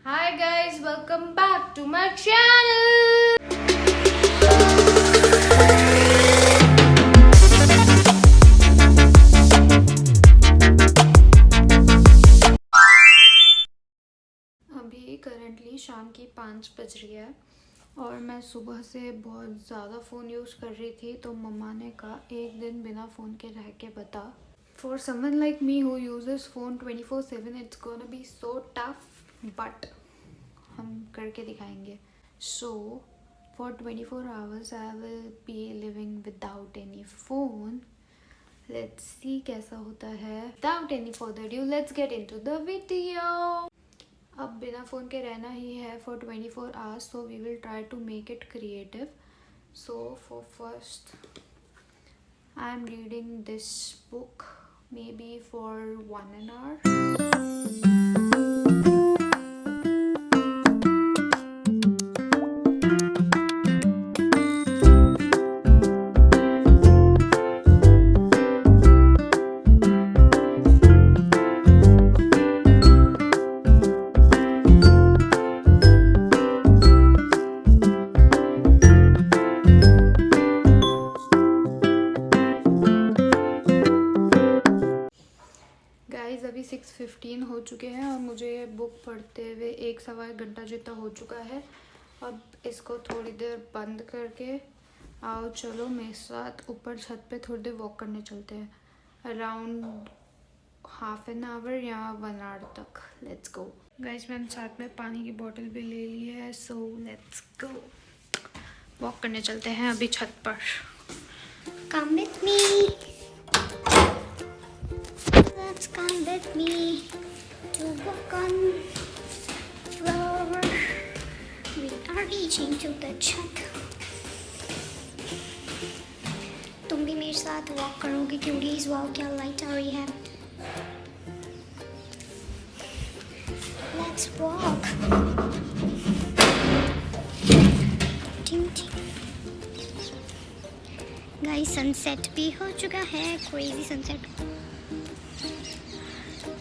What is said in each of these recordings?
Hi guys, welcome back to my channel. अभी currently शाम की 5 बज रही है और मैं सुबह से बहुत ज़्यादा फ़ोन यूज़ कर रही थी, तो मम्मा ने कहा एक दिन बिना फ़ोन के रह के बता. For someone like me who uses phone 24/7, it's gonna be so tough, but हम करके दिखाएंगे. So for 24 hours I will be living without any phone. Let's see कैसा होता है. Without any further ado, let's get into the video. अब बिना phone के रहना ही है for 24 hours, so we will try to make it creative. So for first I am reading this book maybe for 1 hour. Guys अभी 6:15 हो चुके हैं और मुझे ये बुक पढ़ते हुए 1-1.25 घंटा जितना हो चुका है. अब इसको थोड़ी देर बंद करके आओ चलो मेरे साथ ऊपर छत पे थोड़ी देर वॉक करने चलते हैं. अराउंड हाफ एन आवर या 1 आवर तक. Let's go. गाइस मैंने साथ में पानी की बोतल भी ले ली है, सो लेट्स गो. वॉक करने चलते हैं अभी छत पर. Come with me. Let's come with me to walk on floor. We are reaching to the छत. तुम भी मेरे साथ वॉक करोगे क्यूटीज? वाओ क्या लाइट आ रही है. Let's walk. गाइस सनसेट भी हो चुका है. Crazy sunset.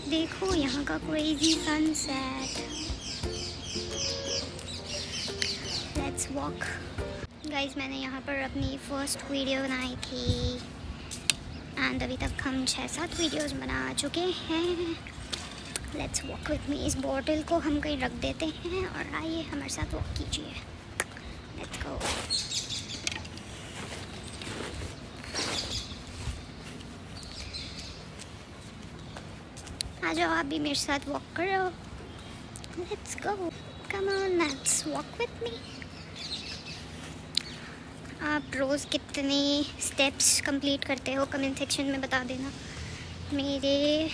देखो यहाँ का crazy sunset. Let's walk. Guys मैंने यहाँ पर अपनी फर्स्ट वीडियो बनाई थी एंड अभी तक हम 6-7 वीडियोस बना चुके हैं. Let's walk with me. इस बॉटल को हम कहीं रख देते हैं और आइए हमारे साथ वॉक कीजिए. Let's go. आ जाओ आप भी मेरे साथ वॉक करो. Let's go. Come on let's walk with me. आप रोज़ कितने स्टेप्स कंप्लीट करते हो कमेंट सेक्शन में बता देना. मेरे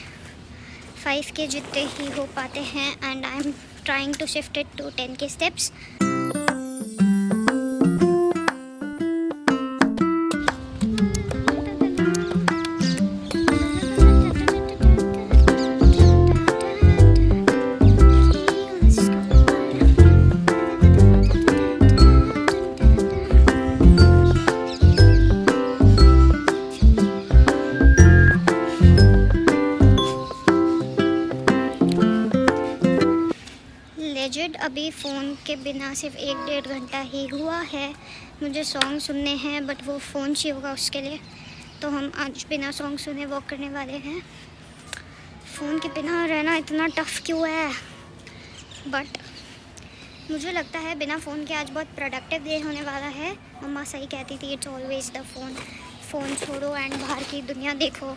5 के जितने ही हो पाते हैं and I am trying to shift it to 10 के स्टेप्स. अभी फ़ोन के बिना सिर्फ 1-1.5 घंटा ही हुआ है. मुझे सॉन्ग सुनने हैं बट वो फ़ोन चाहिए होगा उसके लिए, तो हम आज बिना सॉन्ग सुने वॉक करने वाले हैं. फ़ोन के बिना रहना इतना टफ़ क्यों है? बट मुझे लगता है बिना फ़ोन के आज बहुत प्रोडक्टिव डे होने वाला है. मम्मा सही कहती थी it's always the phone. Phone छोड़ो एंड बाहर की दुनिया देखो.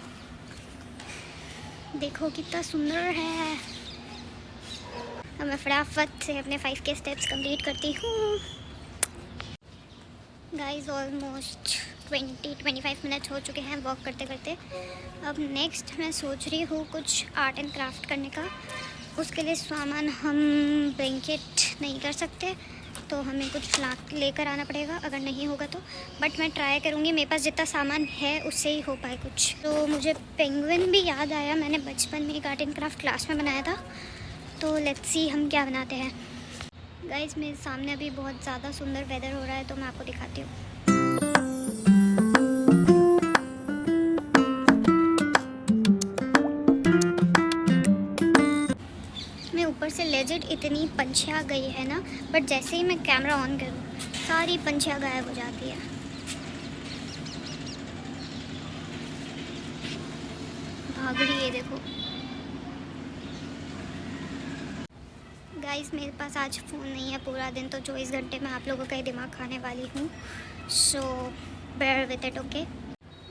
देखो कितना सुंदर है. अब मैं फटाफट से अपने 5 के स्टेप्स कंप्लीट करती हूँ. गाइस ऑलमोस्ट 20-25 मिनट्स हो चुके हैं वॉक करते करते. अब नेक्स्ट मैं सोच रही हूँ कुछ आर्ट एंड क्राफ्ट करने का. उसके लिए सामान हम ब्लैंकेट नहीं कर सकते, तो हमें कुछ लेकर आना पड़ेगा अगर नहीं होगा तो. बट मैं ट्राई करूँगी. मेरे पास जितना सामान है उससे ही हो पाए कुछ. तो मुझे पेंगुइन भी याद आया. मैंने बचपन में एक आर्ट एंड क्राफ्ट क्लास में बनाया था, तो लेट्स सी हम क्या बनाते हैं. गाइस मेरे सामने अभी बहुत ज़्यादा सुंदर वेदर हो रहा है, तो मैं आपको दिखाती हूँ. मैं ऊपर से गैजेट इतनी पंछियाँ गई है ना, बट जैसे ही मैं कैमरा ऑन करूँ सारी पंछियाँ गायब हो जाती है। भाग रही है देखो। गाइस मेरे पास आज फ़ोन नहीं है पूरा दिन, तो 24 घंटे में आप लोगों का ही दिमाग खाने वाली हूँ, so bear with it, okay.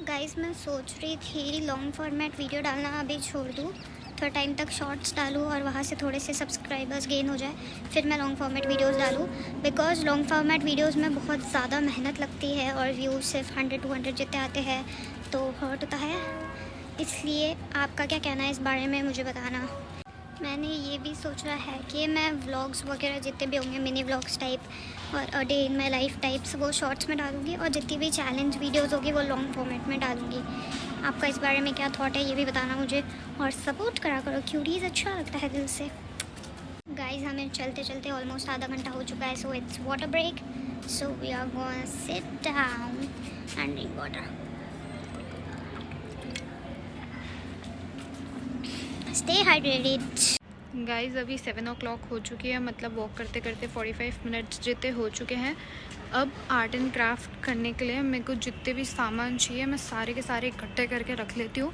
Guys मैं सोच रही थी लॉन्ग फॉर्मेट वीडियो डालना अभी छोड़ दूँ, थोड़ा टाइम तक शॉर्ट्स डालूँ और वहाँ से थोड़े से सब्सक्राइबर्स गेन हो जाए, फिर मैं लॉन्ग फॉर्मेट वीडियोस डालूँ। बिकॉज लॉन्ग फॉर्मेट वीडियोस में बहुत ज़्यादा मेहनत लगती है और व्यूज़ सिर्फ 100-200 जितने आते हैं तो हर्ट होता है। इसलिए आपका क्या कहना है इस बारे में मुझे बताना। मैंने ये भी सोचा है कि मैं व्लॉग्स वगैरह जितने भी होंगे, मिनी व्लॉग्स टाइप और a day in my life types, वो शॉर्ट्स में डालूँगी और जितनी भी चैलेंज वीडियोस होगी वो लॉन्ग फॉर्मेट में डालूँगी। आपका इस बारे में क्या थॉट है ये भी बताना मुझे, और सपोर्ट करा करो, क्यूटीज़ अच्छा लगता है दिल से। गाइज हमें चलते चलते ऑलमोस्ट आधा घंटा हो चुका है, so it's water break, so we are going sit down and drink water. Stay hydrated. Guys अभी 7 o'clock हो चुकी है, मतलब वॉक करते करते 45 मिनट्स जितने हो चुके हैं। अब आर्ट एंड क्राफ्ट करने के लिए मेरे को जितने भी सामान चाहिए मैं सारे के सारे इकट्ठे करके रख लेती हूँ,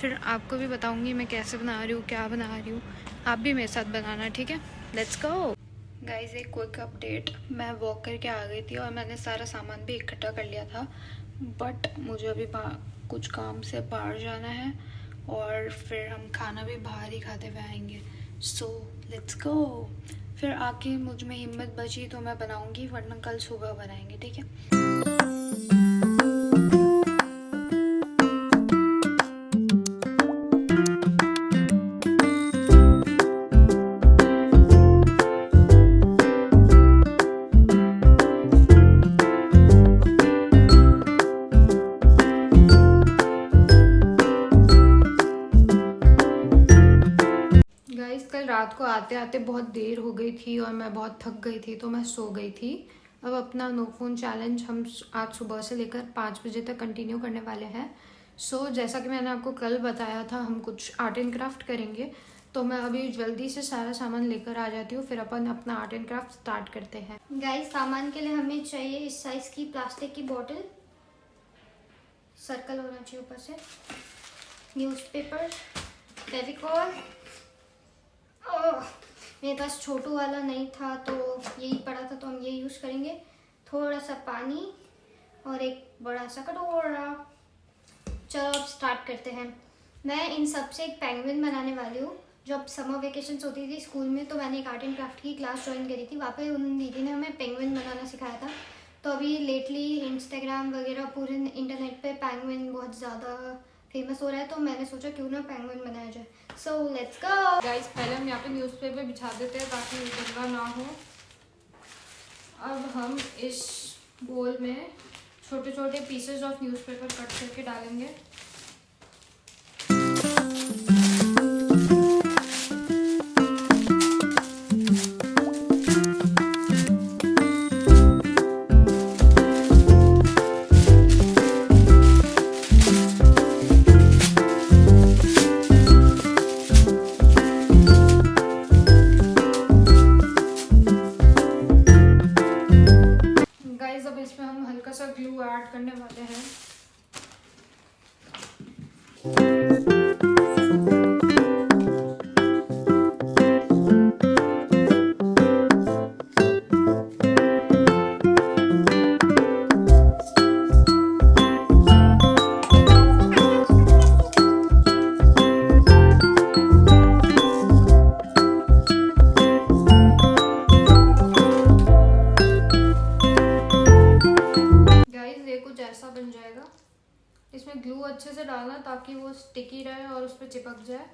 फिर आपको भी बताऊँगी मैं कैसे बना रही हूँ, क्या बना रही हूँ। आप भी मेरे साथ बनाना, ठीक है? Let's go. गाइज़ एक क्विक अपडेट, मैं वॉक करके आ गई थी और मैंने सारा सामान भी इकट्ठा कर लिया था, बट मुझे अभी कुछ काम से बाहर जाना है और फिर हम खाना भी बाहर ही खाते हुए आएंगे। So let's go. फिर आके मुझ में हिम्मत बची तो मैं बनाऊंगी, वरना कल सुबह बनाएंगे, ठीक है? कल रात को आते आते बहुत देर हो गई थी और मैं बहुत थक गई थी, तो मैं सो गई थी। अब अपना नो फ़ोन चैलेंज हम आज सुबह से लेकर 5 बजे तक कंटिन्यू करने वाले हैं। सो जैसा कि मैंने आपको कल बताया था हम कुछ आर्ट एंड क्राफ्ट करेंगे, तो मैं अभी जल्दी से सारा सामान लेकर आ जाती हूँ, फिर अपन अपना आर्ट एंड क्राफ्ट स्टार्ट करते हैं। गाइस सामान के लिए हमें चाहिए इस साइज़ की प्लास्टिक की बॉटल, सर्कल होना चाहिए ऊपर से, न्यूज़पेपर, फेविकॉल। मेरे पास छोटू वाला नहीं था तो यही पड़ा था, तो हम ये यूज़ करेंगे। थोड़ा सा पानी और एक बड़ा सा कटोरा। चलो अब स्टार्ट करते हैं। मैं इन सब से एक पेंगुइन बनाने वाली हूँ। जब समर वेकेशंस होती थी स्कूल में तो मैंने एक आर्ट एंड क्राफ्ट की क्लास ज्वाइन करी थी, वहाँ पे उन दीदी ने हमें पेंगुइन बनाना सिखाया था। तो अभी लेटली इंस्टाग्राम वगैरह पूरे इंटरनेट पे पेंगुइन बहुत ज़्यादा फेमस हो रहा है, तो मैंने सोचा क्यों ना पेंगुइन बनाया जाए। So let's go. गाइस पहले हम यहाँ पे न्यूज़पेपर बिछा देते हैं ताकि गंदा ना हो। अब हम इस बोल में छोटे छोटे पीसेस ऑफ न्यूज़पेपर कट करके डालेंगे। अब इसमें हम हल्का सा ग्लू ऐड करने वाले हैं। ऐसा बन जाएगा। इसमें ग्लू अच्छे से डालना ताकि वो स्टिकी रहे और उस पर चिपक जाए,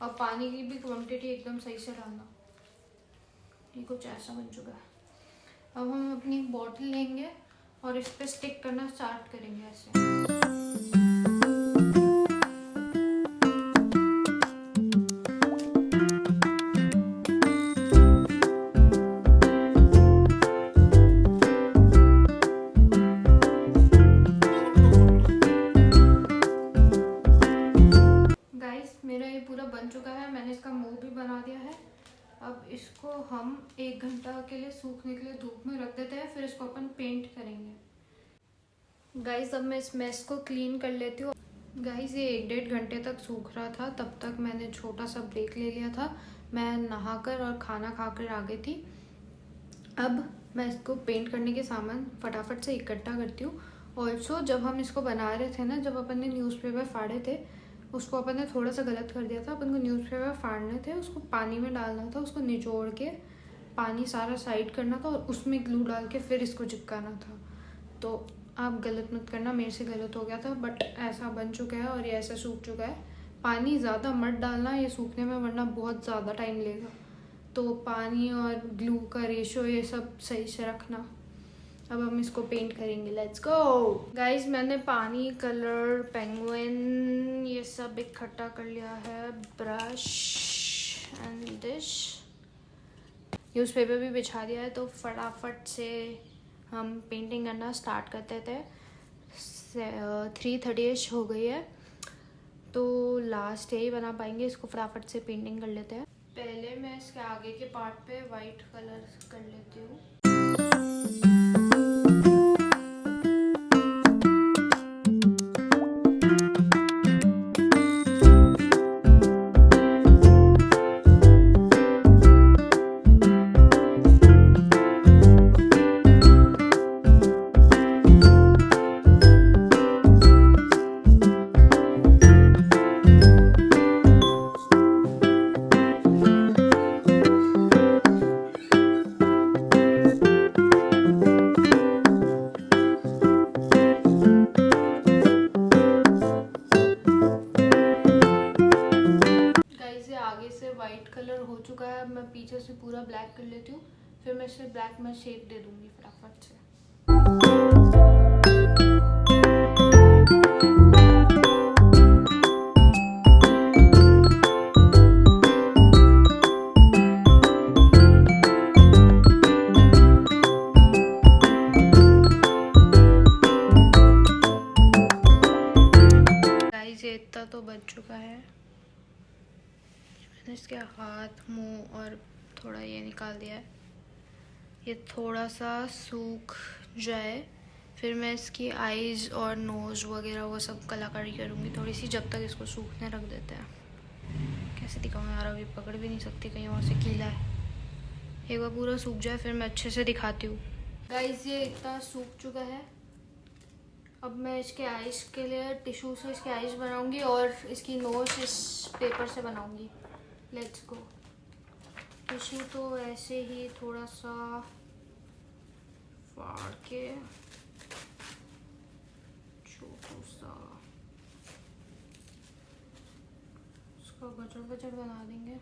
और पानी की भी क्वांटिटी एकदम सही से डालना। ये कुछ ऐसा बन चुका है। अब हम अपनी बॉटल लेंगे और इस पर स्टिक करना स्टार्ट करेंगे ऐसे। मेरा ये पूरा बन चुका है, मैंने इसका मुंह भी बना दिया है। अब इसको 1 घंटा के लिए सूखने के लिए धूप में रख देते हैं, फिर इसको अपन पेंट करेंगे। गाइस अब मैं इस मेस को क्लीन कर लेती हूँ। गाइस ये 1-1.5 घंटे तक सूख रहा था, तब तक मैंने छोटा सा ब्रेक ले लिया था। मैं नहाकर और खाना खाकर आ गई थी। अब मैं इसको पेंट करने के सामान फटाफट से इकट्ठा करती हूँ। ऑल्सो जब हम इसको बना रहे थे ना, जब अपन ने न्यूज़पेपर फाड़े थे, उसको अपन ने थोड़ा सा गलत कर दिया था। अपन को न्यूज़पेपर फाड़ने थे, उसको पानी में डालना था, उसको निचोड़ के पानी सारा साइड करना था और उसमें ग्लू डाल के फिर इसको चिपकाना था। तो आप गलत मत करना, मेरे से गलत हो गया था, बट ऐसा बन चुका है और ये ऐसा सूख चुका है। पानी ज़्यादा मत डालना ये सूखने में, वरना बहुत ज़्यादा टाइम लेगा। तो पानी और ग्लू का रेशो ये सब सही से रखना। अब हम इसको पेंट करेंगे, लेट्स गो। गाइस मैंने पानी, कलर, पेंगुइन ये सब इकट्ठा कर लिया है, ब्रश एंड दिस न्यूज़पेपर भी बिछा दिया है। तो फटाफट से हम पेंटिंग करना स्टार्ट करते थे। 3:30 हो गई है, तो लास्ट यही बना पाएंगे। इसको फटाफट से पेंटिंग कर लेते हैं। पहले मैं इसके आगे के पार्ट पे वाइट कलर कर लेती हूँ। वाइट कलर हो चुका है। अब मैं पीछे से पूरा ब्लैक कर लेती हूँ, फिर मैं इसे ब्लैक में शेप दे दूँगी फटाफट से। गाइस ये इतना तो बच चुका है। इसके हाथ, मुंह और थोड़ा ये निकाल दिया है। ये थोड़ा सा सूख जाए फिर मैं इसकी आईज और नोज़ वगैरह वो सब कलाकारी करूँगी थोड़ी सी, जब तक इसको सूखने रख देते हैं। कैसे दिखाऊँ यार, अभी पकड़ भी नहीं सकती, कहीं वहाँ से कीला है। एक बार पूरा सूख जाए फिर मैं अच्छे से दिखाती हूँ। गाइस ये इतना सूख चुका है। अब मैं इसके आईज के लिए टिश्यू से इसके आईज बनाऊँगी और इसकी नोज़ इस पेपर से बनाऊँगी। Let's go. टिश्यू तो ऐसे ही थोड़ा सा फाड़ के छोटा सा उसका गजर गजर बना देंगे।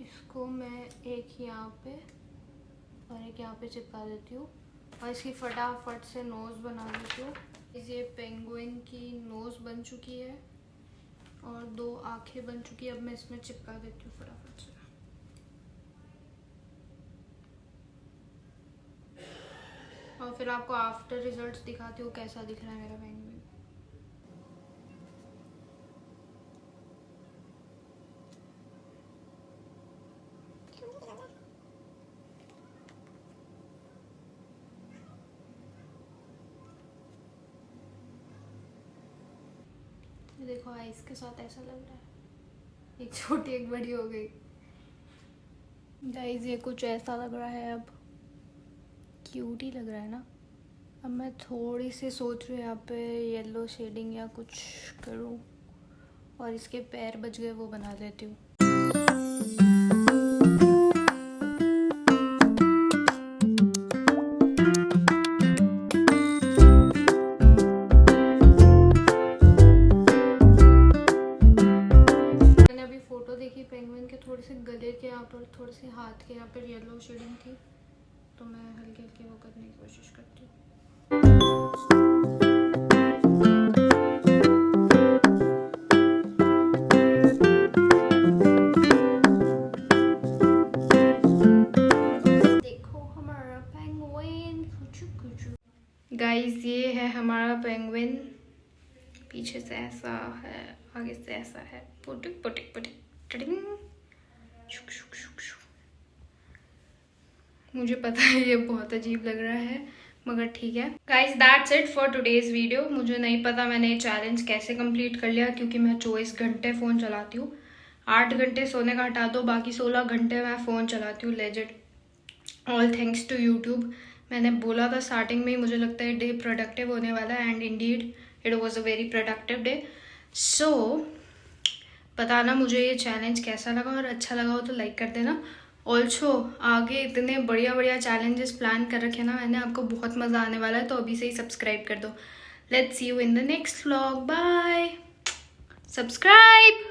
इसको मैं एक यहाँ पे और एक यहाँ पे चिपका देती हूँ और इसकी फटाफट से नोज़ बना देती हूँ। ये पेंगुइन की नोज़ बन चुकी है और 2 आँखें बन चुकी है। अब मैं इसमें चिपका देती हूँ फटाफट से। और फिर आपको आफ्टर रिजल्ट्स दिखाती हूँ कैसा दिख रहा है मेरा पेंगुइन। देखो आइस के साथ ऐसा लग रहा है, एक छोटी एक बड़ी हो गई। गाइस ये कुछ ऐसा लग रहा है, अब क्यूट ही लग रहा है ना। अब मैं थोड़ी सी सोच रही हूँ यहाँ पे येलो शेडिंग या कुछ करूँ और इसके पैर बच गए वो बना देती हूँ। पेंगुइन के थोड़े से गले के यहाँ पर, थोड़े से हाथ के यहाँ पर येलो शेडिंग थी, तो मैं हल्की हल्की वो करने की कोशिश करती हूँ। देखो हमारा पेंगुइन। गाइस ये है हमारा पेंगुइन, पीछे से ऐसा है आगे से ऐसा है, पुटिक पुटिक पुटिक टिडिंग, शुक शुक शुक शुक। मुझे पता है ये बहुत अजीब लग रहा है, मगर ठीक है। Guys that's it for today's video. मुझे नहीं पता मैंने ये चैलेंज कैसे कंप्लीट कर लिया, क्योंकि मैं 24 घंटे फ़ोन चलाती हूँ। 8 घंटे सोने का हटा दो, बाकी 16 घंटे मैं फ़ोन चलाती हूँ legit, all thanks to YouTube. मैंने बोला था स्टार्टिंग में ही मुझे लगता है डे प्रोडक्टिव होने वाला है, and indeed it was a very productive day. So बताना मुझे ये चैलेंज कैसा लगा, और अच्छा लगा हो तो लाइक कर देना। ऑल्सो आगे इतने बढ़िया बढ़िया चैलेंजेस प्लान कर रखे ना मैंने, आपको बहुत मज़ा आने वाला है, तो अभी से ही सब्सक्राइब कर दो। Let's see you in the next vlog, bye. Subscribe.